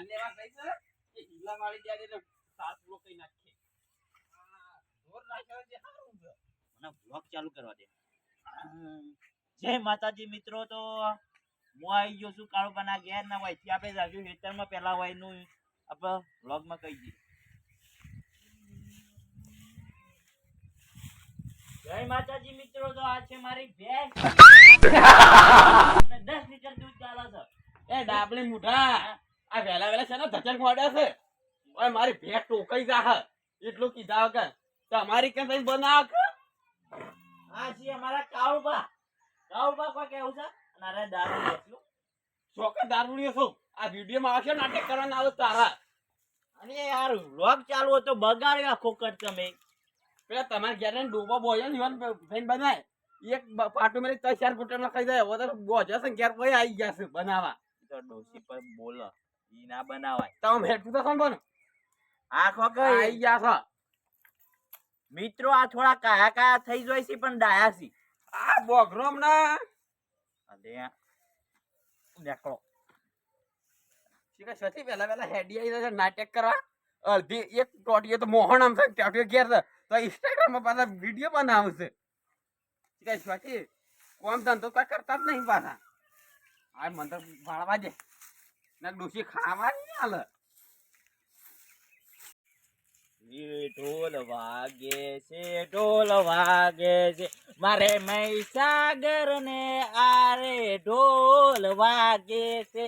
લેવા થઈ છે એ ઢીલા વાળી જાય એટલે સાત પૂરો કઈ નાખે જોર નાખ્યો જે સારું છે મને બ્લોગ ચાલુ કરવા દે જય માતાજી મિત્રો તો હું આવી ગયો છું કાળુબાના ઘેર ના હોય થી આપણે જાજુ હેતરમાં પહેલા હોય નું આપણે બ્લોગમાં કહી દઈએ જય માતાજી મિત્રો તો આ છે મારી ભેંસ અને 10 લીટર દૂધ ચાલે છે એ ડાબલી મુઠા આ વેલા વેલા છે ને ધચર ખોડ્યા છે ઓય મારી ભેંસ ટોકાઈ જા એટલું કીધા કે તમારી કે તઈ બનાવ આ છે અમારા કાળુબા કોઈ કેવું છે અને અરે દારૂ લેશું છોકરા દારૂ છો આ વિડિયો માં આવશે નાટક કરવાના આવો તારા અને યાર વ્લોગ ચાલુ હતો બગાડ્યો આખો કટ તમે પેલા તમારે ઘેર ને ડોબો બોય ને ઈવન ફેન બનાય એક પાટો મેલી 3-4 ઘૂંટણ ખાઈ જાય હવે તો બોજા છે ઘેર કોઈ આવી ગયા છે બનાવવા તો ડોસી પર બોલો ઈ ના બનાવાય તમે હેઠું તો સંભળો આખો કઈ આવી ગયા છે મિત્રો આ થોડા કાયા થઈ જોઈ છે પણ ડાયા છે આ બોગરોમ ના અરે દેખો શીખા સતી વેલા હેડી આવી છે નાટક કરવા અડધી એક ટોટીએ તો મોહન આમ થાય ટેટીઓ ઘેર તો ઇન્સ્ટાગ્રામ માં પાછા વિડીયો બનાવશે શીખા સતી કોમ ધંધો તો કરતા જ નહીં પાછા આ મને તો ભાળવા દે ના ડોસી ખાવા નહીં હાલે ઢોલ વાગે છે મારે મહીસાગર ને આરે ઢોલ વાગે છે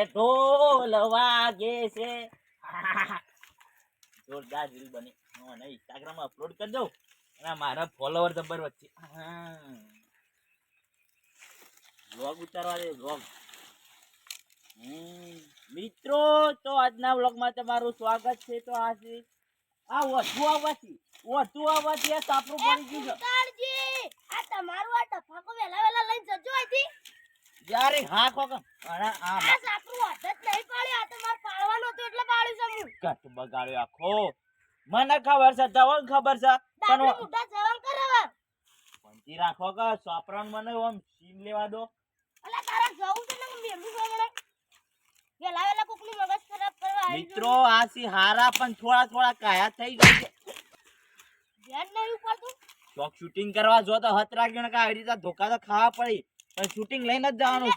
ઢોલ વાગે છે જોરદાર રીલ બની અને ઇન્સ્ટાગ્રામ માં અપલોડ કરી દઉં અને મારા ફોલોવર જબર વચ્ચે વ્લોગ ઉતારવા દે વ્લોગ મિત્રો તો આજના વ્લોગમાં તમારું સ્વાગત છે તો આજે આ વધુ આવવાથી આ સાપરું પડી ગયું છે આ તમારું આ ડફાકો વેલા લઈને જજો અહીંથી યાર હા કોક અરે આ સાપરું આદત નહીં પાડ્યો આ તો માર પાડવાનો હતો એટલે પાડ્યું છે હું કટ બગાડ્યો આખો મને ખબર છે તવન ખબર છે પણ મોટા જવાન કરાવા પંચી રાખો કે સાપરાન મને ઓમ સીન લેવા દો અલા તારા જવું છે ને મેલું સામણે વેલા કોકની મગજ ખરાબ કરવા આવી મિત્રો આ સી હારા પણ થોડા કાયા થઈ ગઈ છે ધ્યાન નહીં પડતું ચોક શૂટિંગ કરવા જો તો હત રાખ્યો ને કે આવી રીતે ધોકા તો ખાવા પડી પણ શૂટિંગ લઈને જ જવાનું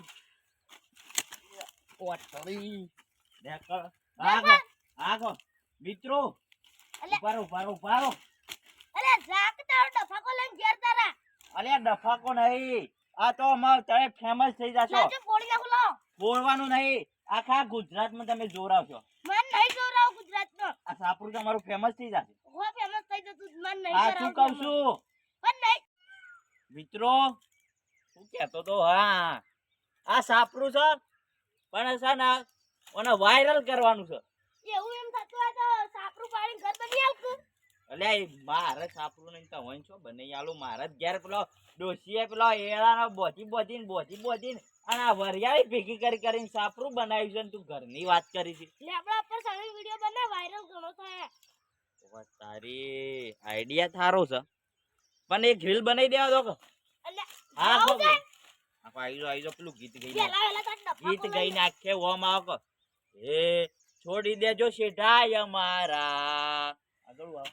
છે ઓટડી દેખ આખો મિત્રો ઉભારો અલે જાક તારો ડફાકો લઈને ઘેર તારા અલે ડફાકો નહીં આ તો અમાર તમે ફેમસ થઈ જાશો લાજો પોણી નાખો લો બોલવાનું નહીં આખા ગુજરાતમાં તમે જોરાવશો મન નહીં જોરાવ ગુજરાતનો આ સાપરું તમારું ફેમસ થઈ જશે હો ફેમસ થઈ જતું મન નહીં આ જોરાવ શું કહું છું પણ નહીં મિત્રો શું કહેતો તો હા આ સાપરું છે પણ છે ને ઓને વાયરલ કરવાનું છે એવું એમ થતું હોય તો સાપરું પાડીને ઘર બની આવતું અલે મારે સાપરું નહીં તો હોય છો બને આલું મારે જ ઘેર પેલો ડોસીએ પેલો એળાનો બોધી અને આ વરિયાળી ભેગી કરીને સાપરું બનાવ્યું છે ને તું ઘરની વાત કરી છે લેબડા પર સારી વિડિયો બને વાયરલ ઘણો થાય તારી આઈડિયા થારો છે પણ એક રીલ બનાવી દેવા દો એટલે હા આઈજો પેલું ગીત ગઈ નાખે ઓમ આવો એ છોડી દેજો શેઠાય અમારા આગળ આવો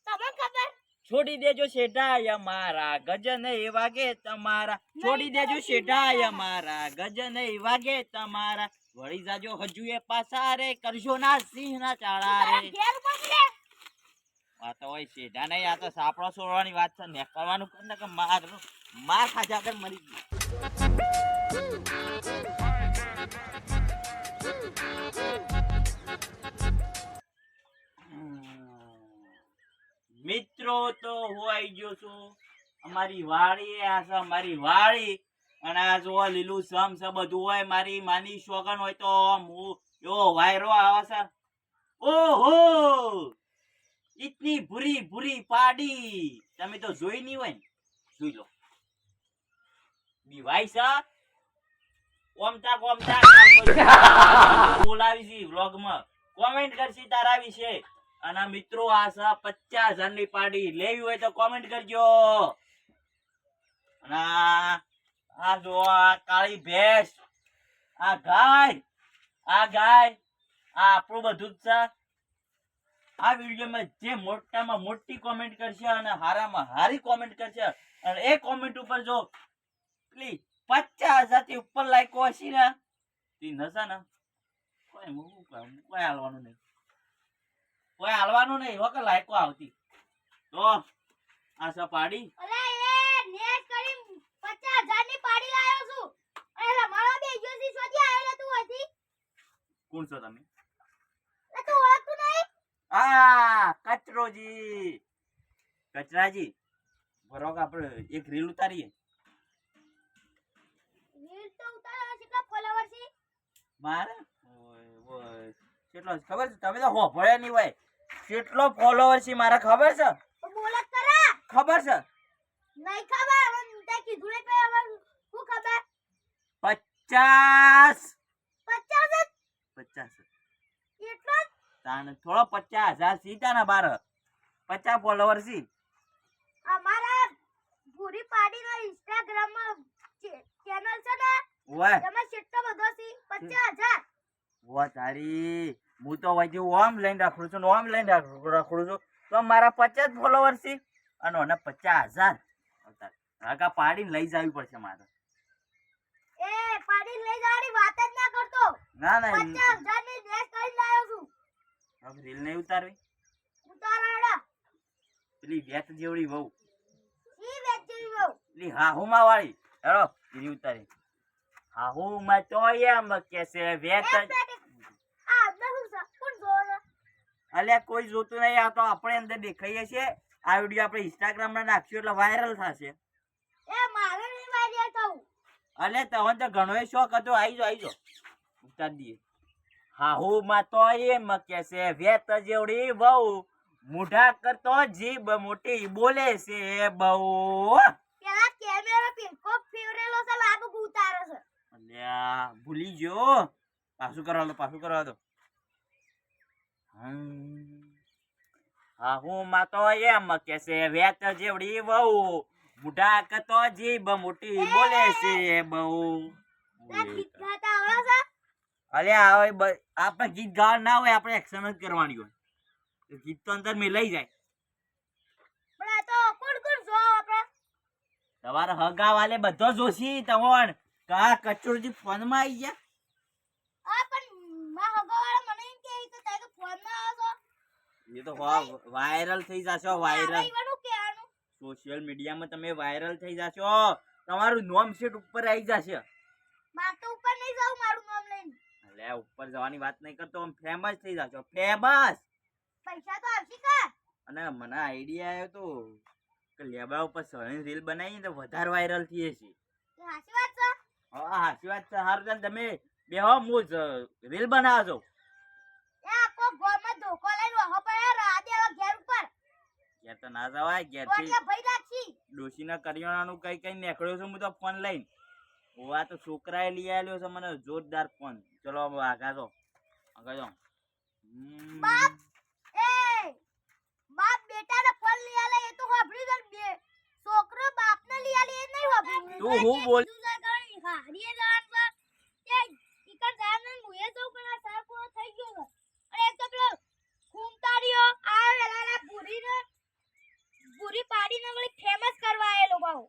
તમને ખબર છોડી દેજો શેઠાય અમારા ગજન એ વાગે તમારા છોડી દેજો શેઠાય અમારા ગજન એ વાગે તમારા વળી જાજો હજુ એ પાછા રે કરજો ના સિંહ ના ચાળા રે ઘેર પકડે આ તો હોય શેઠા નહીં આ તો સાપડો છોડવાની વાત છે ને કરવાનું કર ને કે માર ખાજા કર મરી ગયું મિત્રો તો હું આવી ગયો છું અમારી વાડી આ છે અમારી વાડી અને આ જો લીલું સમ છે બધું હોય મારી માની શોગન હોય તો હું એવો વાયરો આવે છે ઓહો ઇતની ભૂરી પાડી તમે તો જોઈ નહીં હોય ને જોઈ લો બીવાય છે ઓમતા બોલાવી છે વ્લોગમાં કોમેન્ટ કરશી તારા વિશે અને મિત્રો આ 50,000 ની પાડી લેવી હોય તો કોમેન્ટ કરજો અને આ જો આ કાળી ભેંસ આ ગાય આ ગાય આ આપણું બધું જ છે. આ વિડીયોમાં જે મોટામાં મોટી કોમેન્ટ કરશે અને હારામાં હારી કોમેન્ટ કરશે અને એ કોમેન્ટ ઉપર જો પેલી 50,000 થી ઉપર લાઈકો હશે ને તી નસા ને કોઈ હાલવાનું નહીં. કોઈ હાલવાનું નહીં હો કે લાઈકો આવતી તો આ સપાડી અલા એ નેટ કરી 50,000 ની પાડી લાયો છું. અરે મારો બે જોસી સોજી આયેલો તું હતી. કોણ છો તમે? એ તું ઓળખતું નહીં? કચરોજી કચરાજી બરોક આપણે એક રીલ ઉતારીએ. રીલ તો ઉતારો કેટલા ફોલોવર છે? મારે ઓય કેટલો છે ખબર છે? તમે તો હોભળ્યા નહીં હોય. કેટલો ફોલોવર છે મારા ખબર છે? તો બોલત કરા. ખબર છે? નહીં ખબર. હવે તે કીધું ને પે હવે શું ખબર? 50 50 એટલો જ? તાને થોડો 50,000 સીતા ના બાર 50 ફોલોવર છે. અમારા પૂરી પાડીનો ઇન્સ્ટાગ્રામ માં ચેનલ છે ને ઓય એમાં કેટલો બધો છે 50,000. ઓ તારી હું તો વજુ ઓમ લઈને રાખું છું ઓમ લઈને રાખું છું તો મારા 50 ફોલોવર છે અને ઓને 50,000 આગા પાડીને લઈ જવી પડશે મારે. એ પાડી લઈ જવાની વાત જ ના કરતો. ના ના 50,000 ની ડ્રેસ કરી લાયો છું. હવે રીલ નહીં ઉતારવી. ઉતારાડા પેલી વેત જેવડી વહુ ઈ વેચી ગયો. પેલી હાહુમાં વાળી હેડો રીલ ઉતારી. હાહુમાં તો એમ કે છે વેત જ. આ અંદર શું છે? કોણ જોવે છે? અલ્યા કોઈ જોતું નહીં. આ તો આપણે અંદર દેખાઈએ છીએ. આ વિડીયો આપણે ઇન્સ્ટાગ્રામ માં નાખશું એટલે વાયરલ થશે. એ મારે નહીં વાયરલ થવું. અલે તવન તો ઘણો શોખ હતો. આઈ જો ઉતાર દઈએ. હાહુમાં તો એમ કે છે વેત જેવડી વહુ મુઢા કરતો જીભ મોટી બોલે છે બહુ. પેલા કેમેરો પિંકો ફેવરેલો છે લાગુ ઉતારે છે. અલ્યા ભૂલી ગયો. પાછું કરવા દો. હાહુમાં તો એમ કે છે વેત જેવડી વહુ મુઢા કરતો જીભ મોટી બોલે છે બહુ. આ ગીત ગાતા આવડે છે? અલ્યા હવે આપણે ગીત ગાવા ના હોય આપણે એક્શન જ કરવાની હોય. ગીત તો અંદર મેં લઈ જાય. પણ આ તો કોણ જો આપણે? તમારા હગા વાલે બધો જોશી તમોન કા કચોરજી ફોન માં આવી ગયા. આ પણ માં હગવાળા મને એમ કે તો તારે ફોન માં આવજો. એ તો વાયરલ થઈ જશો. વાયરલ ઈવાનું કેવાનું? સોશિયલ મીડિયામાં તમે વાયરલ થઈ જશો. તમારું નોમ શીટ ઉપર આવી જશે. માર તો ઉપર નહીં જાવ મારું નામ લઈને. અલ્યા ઉપર જવાની વાત નહીં કરતો. આમ ફેમસ થઈ જશો. ફેમસ. પૈસા તો આવશે કા? અને મને આઈડિયા આવ્યો તો કે લેબા ઉપર સળની રીલ બનાવી તો વધારે વાયરલ થઈ છે. એ હાચી વાત છે? હા સાચી વાત છે. હારું તમે બેહો હું રીલ બનાવજો. એ આખો ગોમાં ધોકો લઈને વહો પડ્યા રાતે હવે ઘેર ઉપર. ઘેર તો ના જવાય. ઘેર તો થી એટલે ભઈ રાખી. ડોશીના કરિયાણાનું કઈ નીકળ્યો છું હું તો ફોન લઈને. આ તો છોકરાએ લઈ આવ્યો છે મને જોરદાર ફોન. ચલો આગળ જો. બાપ બાપ બેટાને ફોન લઈ આલે એ તો હોભળી ગલ બે. છોકરો બાપને લઈ આલે એ નહીં હોભળી. તું હું બોલ. હારીએ જાણ પર કે ઈકર જાને મુએ તો પણ આ સાર પૂરો થઈ ગયો છે. અને એક તો પેલો ખૂમતારીઓ આ વેલાના પૂરી પાડીને વળી ફેમસ કરવા આયેલો બાવ.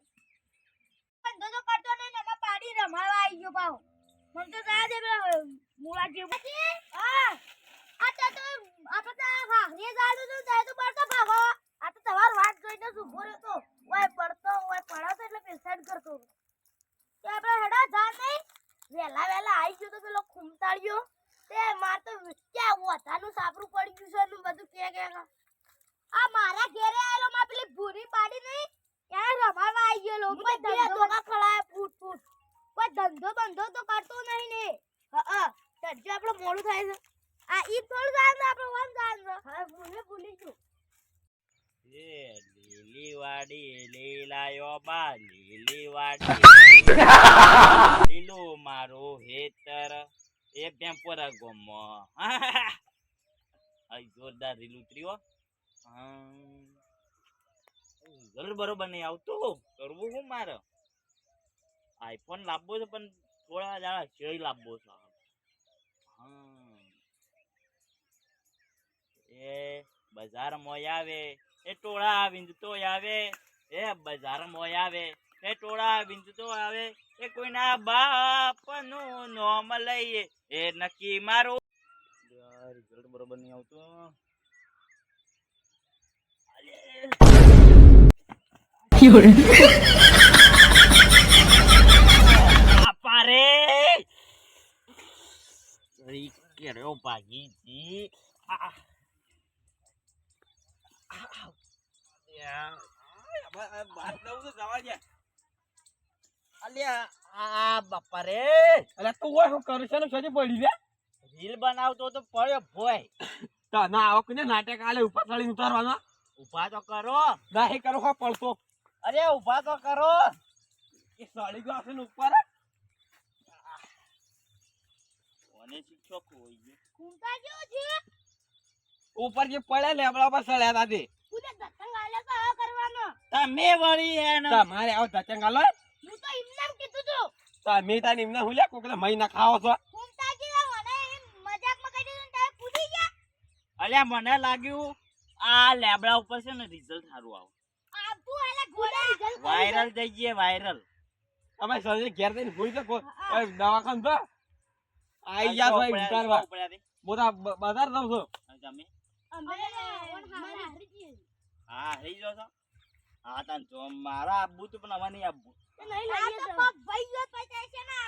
ધંધો તો કરતો નહીં ને એમાં પાડી રમાવા આવી ગયો બાવ. મને તો જા દે પેલો મુળા જેવું. હા આ તો આપણે તો હારીએ જાણું છું ત્યારે તો પડતો ભાગો. આ તો તમાર વાત જોઈને જ ઊભો રહ્યો તો. ઓય પડતો ઓય પડાતો એટલે પેસેન્ટ કરતો. કે આપણે હેડા જા નહીં વેલા આવી ગયો તો પેલો ખૂમતાળ્યો તે માર તો ક્યાં ઓતાનું સાપરું પડી ગયું છે ને બધું કે આ મારા ઘરે આયેલો માં પેલી ભૂરી પાડી નહીં ત્યાં રમાવા આવી ગયેલો. કોઈ ધંધો ના ખળાય ફૂટ કોઈ ધંધો બંધો તો કરતો નહીં ને. હા તરજો આપણે મોડું થાય છે. આ ઈ થોડું જાણ આપણે વન જાણ હા ભૂલી ગયું. એ લીલી વાડી લીલાયો બા લીલી વાડી લીલું મારું હેતર એ પેમ્પોરા ગોમો. આ જોરદાર રીલ ઉતર્યો. જરૂર બરોબર નહીં આવતું. કરવું શું મારે? આઈફોન લાવવો છે પણ થોડા જણા શેરી લાવવો છે. એ બજાર મોય આવે એ ટોળા વિંદતો આવે એ બજાર મોય આવે એ ટોળા વિંદતો આવે એ કોઈના બાપનું નામ લઈએ એ નક્કી મારું રિઝલ્ટ બરોબર નહીં આવતું આપા રે કેરો ભાગી જી બાપા રે અલ્યા તું હોય શું કરું છે ને સજી પડી રે રીલ બનાવતો તો પડ્યો ભોય તો ના આવો કોને નાટક આલે ઉપર ચડીને ઉતારવાનો ઉભા તો કરો નાહી કરો હો પડતો અરે ઉભા તો કરો એ સડી ગયો છે ને ઉપર કોને શિક્ષક હોય છે ઘૂમતા જેવું છે ઉપર જે પડ્યા લેબડા પર સડ્યા હતા તે કુને ધક્કા ગાલે તો આ કરવાનો તમે વળી એને તમારે આવો ધચંગ આલો હું તો એમનેમ કીધું તું તમે તાને એમને હું લે કોકલે મહિના ખાવો છો ઘૂમતા જેવા મને એમ મજાકમાં કહી દીધું ને તમે પૂછી ગયા અલ્યા મને લાગ્યું આ લેબડા ઉપર છે ને રિઝલ્ટ સારું આવે આપું આલે ઘોડા રિઝલ્ટ વાયરલ થઈ ગયે વાયરલ અમે સજી ઘેર થઈને ભૂલી શકો દવાખાન તો આઈ જા ભાઈ ઉતારવા મોટા બજાર જાવ છો તમે અમે મારા હરીજી હા રહી જાવ છો હા તાન તો મારા આબુ તો પણ હવે નહીં આબુ નહીં લાગે તો પગ ભાઈ ગયો પછી છે ને